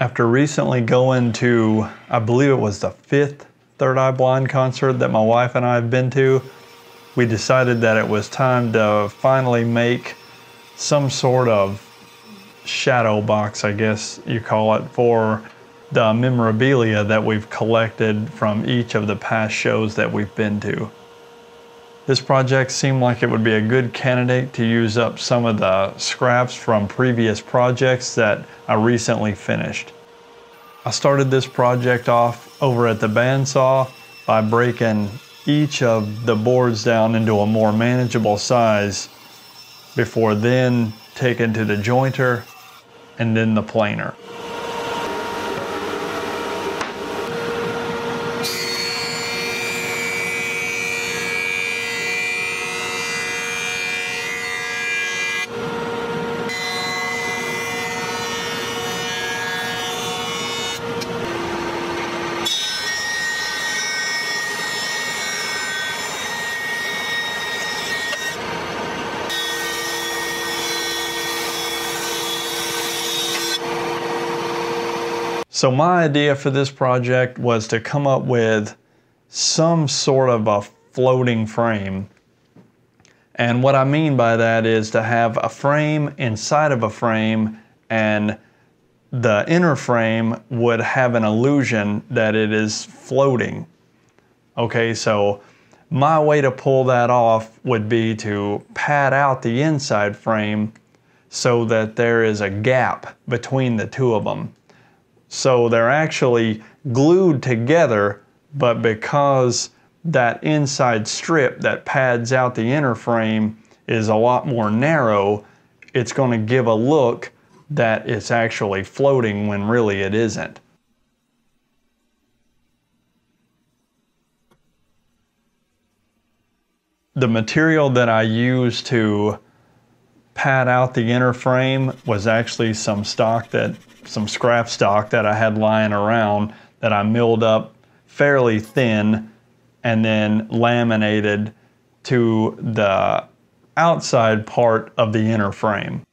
After recently going to, I believe it was the 5th Third Eye Blind concert that my wife and I have been to, we decided that it was time to finally make some sort of shadow box, I guess you call it, for the memorabilia that we've collected from each of the past shows that we've been to. This project seemed like it would be a good candidate to use up some of the scraps from previous projects that I recently finished. I started this project off over at the bandsaw by breaking each of the boards down into a more manageable size before then taking to the jointer and then the planer. So my idea for this project was to come up with some sort of a floating frame. And what I mean by that is to have a frame inside of a frame, and the inner frame would have an illusion that it is floating. Okay, so my way to pull that off would be to pad out the inside frame so that there is a gap between the two of them. So they're actually glued together, but because that inside strip that pads out the inner frame is a lot more narrow, it's going to give a look that it's actually floating when really it isn't. The material that I used to pad out the inner frame was actually some scrap stock that I had lying around that I milled up fairly thin and then laminated to the outside part of the inner frame.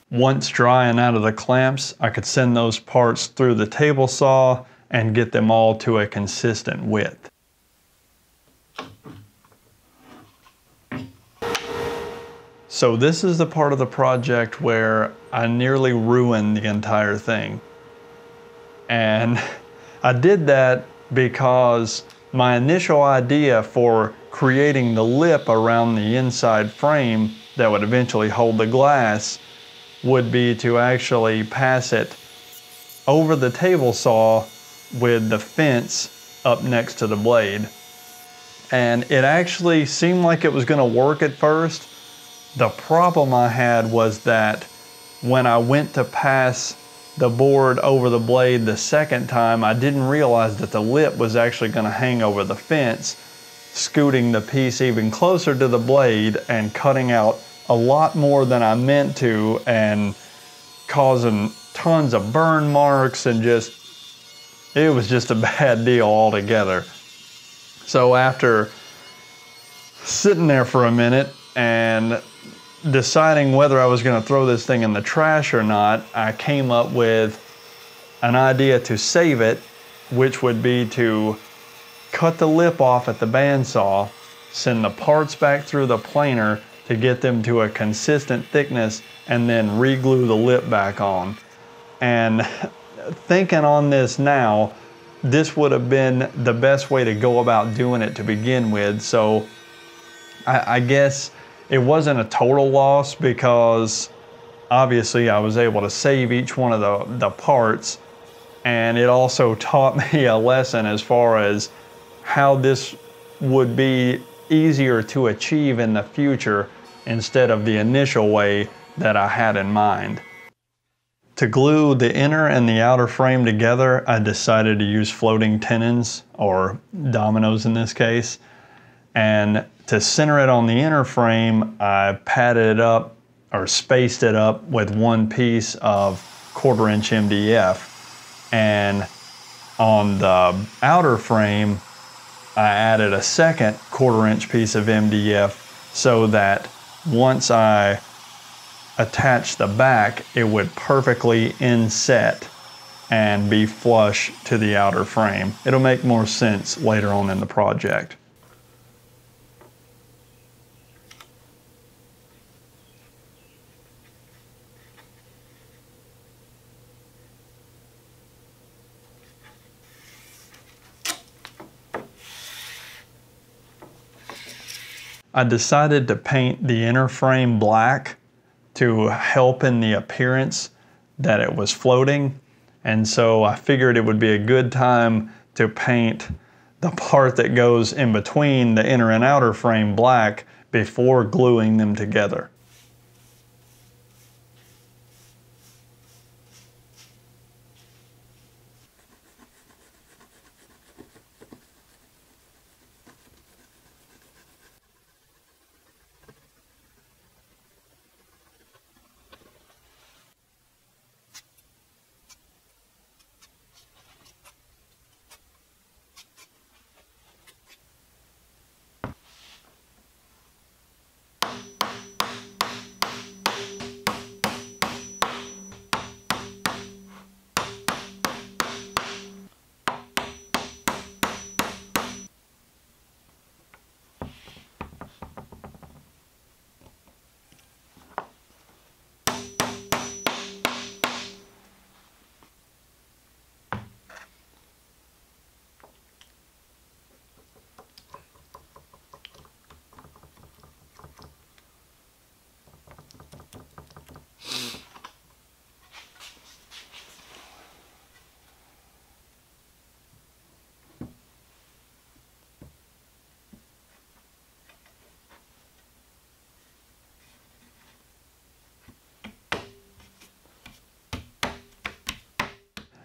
Once dry and out of the clamps, I could send those parts through the table saw and get them all to a consistent width. So this is the part of the project where I nearly ruined the entire thing. And I did that because my initial idea for creating the lip around the inside frame that would eventually hold the glass would be to actually pass it over the table saw with the fence up next to the blade. And it actually seemed like it was going to work at first. The problem I had was that when I went to pass the board over the blade the second time, I didn't realize that the lip was actually going to hang over the fence, scooting the piece even closer to the blade and cutting out a lot more than I meant to, and causing tons of burn marks, and it was just a bad deal altogether. So after sitting there for a minute and deciding whether I was going to throw this thing in the trash or not, I came up with an idea to save it, which would be to cut the lip off at the bandsaw, send the parts back through the planer to get them to a consistent thickness, and then re-glue the lip back on. And thinking on this now, this would have been the best way to go about doing it to begin with. So I guess it wasn't a total loss, because obviously I was able to save each one of the parts, and it also taught me a lesson as far as how this would be easier to achieve in the future instead of the initial way that I had in mind. To glue the inner and the outer frame together, I decided to use floating tenons, or dominoes in this case. And to center it on the inner frame, I padded it up or spaced it up with one piece of 1/4 inch MDF. And on the outer frame, I added a second 1/4 inch piece of MDF so that once I attached the back, it would perfectly inset and be flush to the outer frame. It'll make more sense later on in the project. I decided to paint the inner frame black to help in the appearance that it was floating. And so I figured it would be a good time to paint the part that goes in between the inner and outer frame black before gluing them together.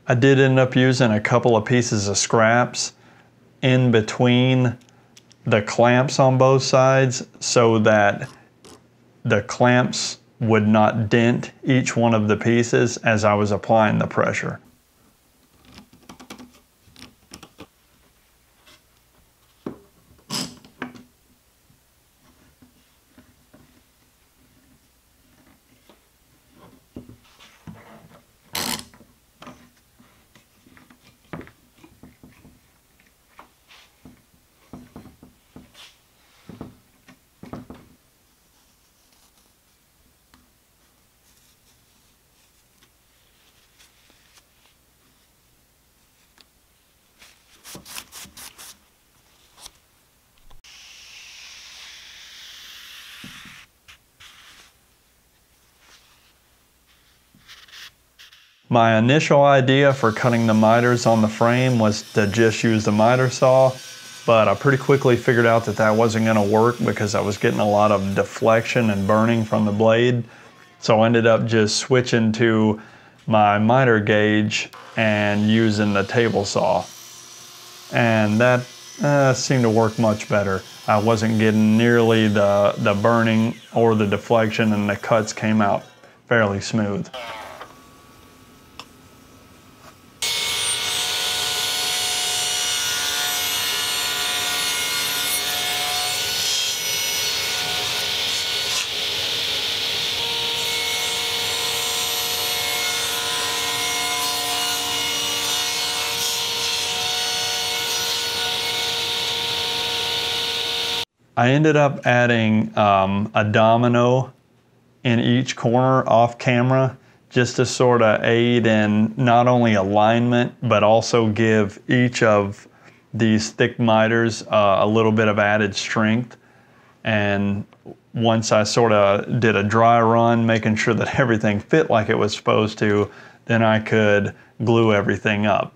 I did end up using a couple of pieces of scraps in between the clamps on both sides so that the clamps would not dent each one of the pieces as I was applying the pressure. My initial idea for cutting the miters on the frame was to just use the miter saw, but I pretty quickly figured out that that wasn't going to work because I was getting a lot of deflection and burning from the blade. So I ended up just switching to my miter gauge and using the table saw. And that seemed to work much better. I wasn't getting nearly the burning or the deflection, and the cuts came out fairly smooth. I ended up adding a domino in each corner off camera just to sort of aid in not only alignment but also give each of these thick miters a little bit of added strength. And once I sort of did a dry run making sure that everything fit like it was supposed to, then I could glue everything up.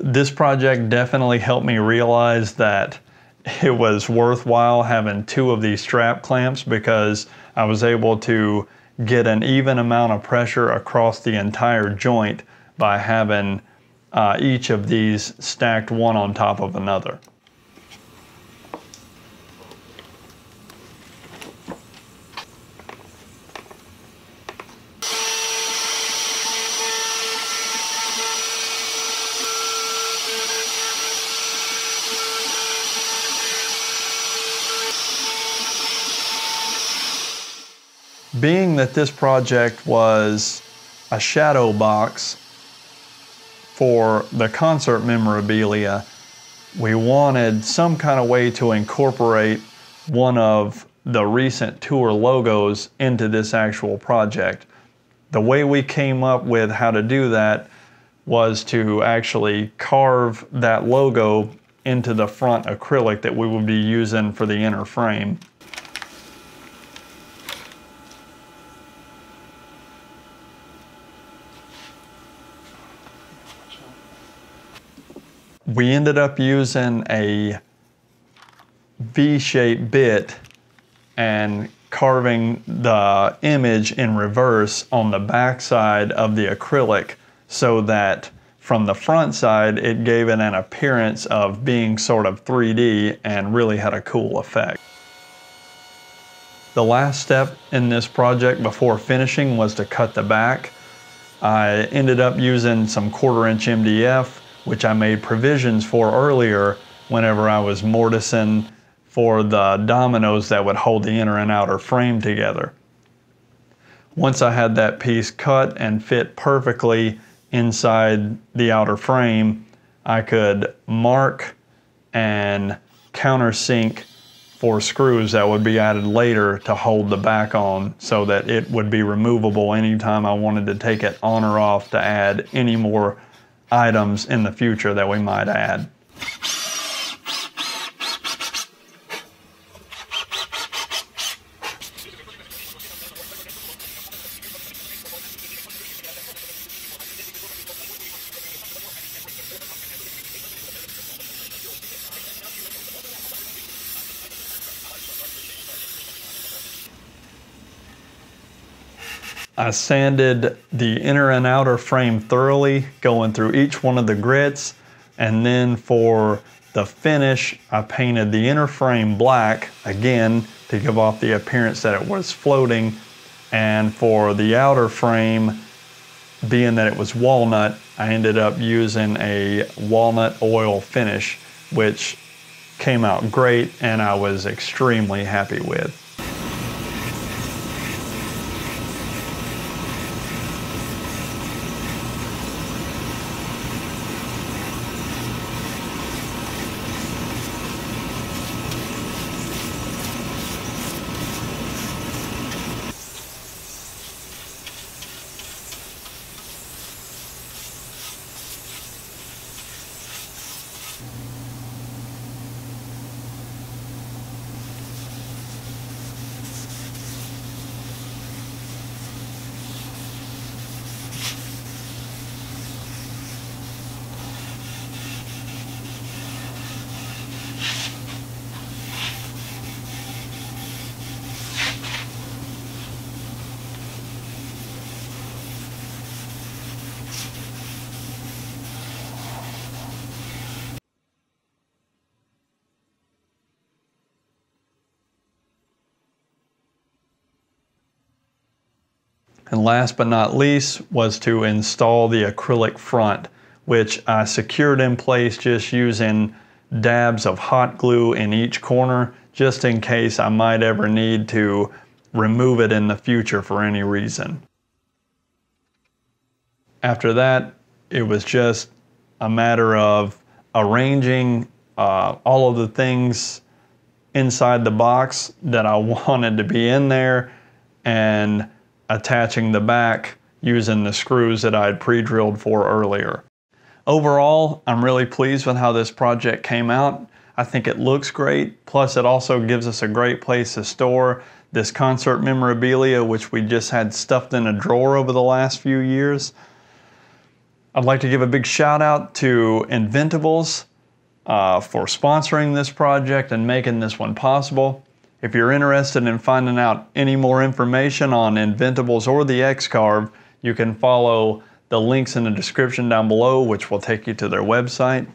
this project definitely helped me realize that it was worthwhile having 2 of these strap clamps, because I was able to get an even amount of pressure across the entire joint by having each of these stacked one on top of another. Being that this project was a shadow box for the concert memorabilia, we wanted some kind of way to incorporate one of the recent tour logos into this actual project. The way we came up with how to do that was to actually carve that logo into the front acrylic that we would be using for the inner frame. We ended up using a V-shaped bit and carving the image in reverse on the back side of the acrylic, so that from the front side it gave it an appearance of being sort of 3D and really had a cool effect. The last step in this project before finishing was to cut the back. I ended up using some 1/4" MDF, which I made provisions for earlier whenever I was mortising for the dominoes that would hold the inner and outer frame together. Once I had that piece cut and fit perfectly inside the outer frame, I could mark and countersink for screws that would be added later to hold the back on, so that it would be removable anytime I wanted to take it on or off to add any more items in the future that we might add. I sanded the inner and outer frame thoroughly, going through each one of the grits, and then for the finish, I painted the inner frame black, again, to give off the appearance that it was floating, and for the outer frame, being that it was walnut, I ended up using a walnut oil finish, which came out great and I was extremely happy with. And last but not least was to install the acrylic front, which I secured in place just using dabs of hot glue in each corner, just in case I might ever need to remove it in the future for any reason. After that, it was just a matter of arranging all of the things inside the box that I wanted to be in there, and attaching the back using the screws that I had pre-drilled for earlier. Overall, I'm really pleased with how this project came out. I think it looks great, plus it also gives us a great place to store this concert memorabilia, which we just had stuffed in a drawer over the last few years. I'd like to give a big shout out to Inventables for sponsoring this project and making this one possible. If you're interested in finding out any more information on Inventables or the X-Carve, you can follow the links in the description down below, which will take you to their website.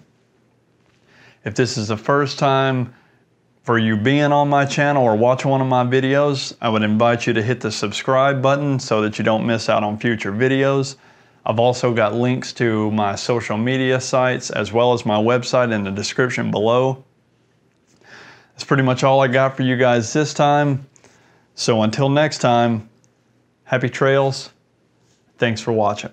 If this is the first time for you being on my channel or watching one of my videos, I would invite you to hit the subscribe button so that you don't miss out on future videos. I've also got links to my social media sites as well as my website in the description below. That's pretty much all I got for you guys this time. So until next time, happy trails. Thanks for watching.